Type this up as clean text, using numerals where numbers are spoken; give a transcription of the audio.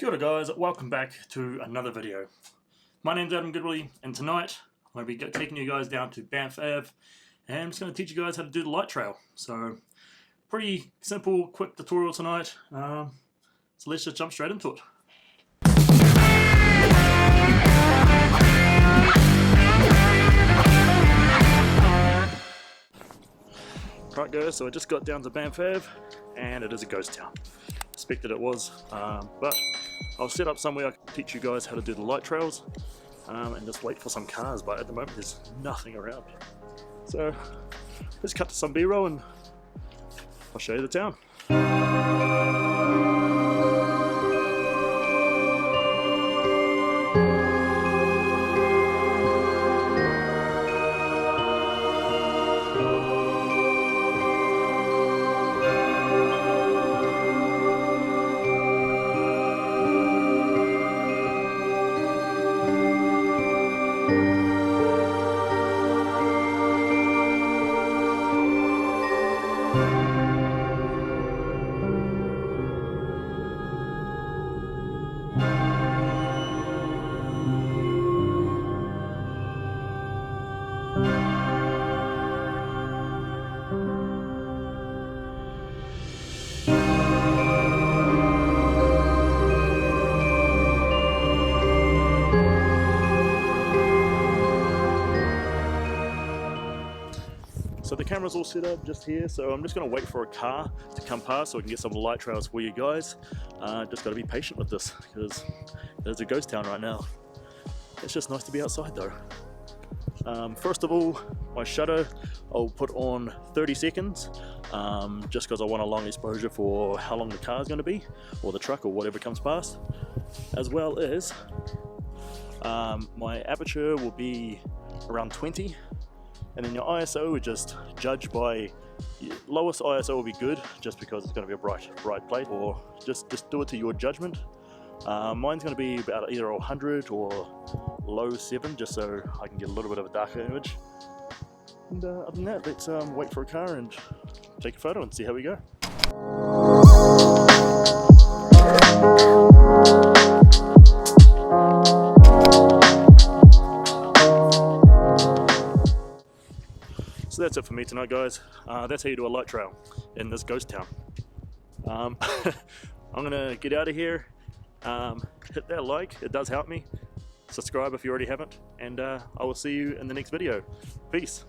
Kia ora guys, welcome back to another video. My name's Adam Goodwillie, and tonight I'm going to be taking you guys down to Banff Ave, and I'm just going to teach you guys how to do the light trail. So pretty simple, quick tutorial tonight, so let's just jump straight into it. Right guys, so I just got down to Banff Ave, and it is a ghost town. Expected it was, but I'll set up somewhere I can teach you guys how to do the light trails, and just wait for some cars, but at the moment there's nothing around. So let's cut to some B-roll and I'll show you the town. So the camera's all set up just here, so I'm just going to wait for a car to come past so I can get some light trails for you guys. Just got to be patient with this because there's a ghost town right now. It's just nice to be outside though. First of all, my shutter I'll put on 30 seconds just because I want a long exposure for how long the car is going to be, or the truck, or whatever comes past. As well as my aperture will be around 20. And then your ISO would just judge by, lowest ISO will be good just because it's going to be a bright plate, or just do it to your judgment. Mine's going to be about either 100 or low 7, just so I can get a little bit of a darker image. And other than that, let's wait for a car and take a photo and see how we go. So that's it for me tonight guys. That's how you do a light trail in this ghost town. I'm gonna get out of here. Hit that like, it does help me. Subscribe if you already haven't, and I will see you in the next video. Peace.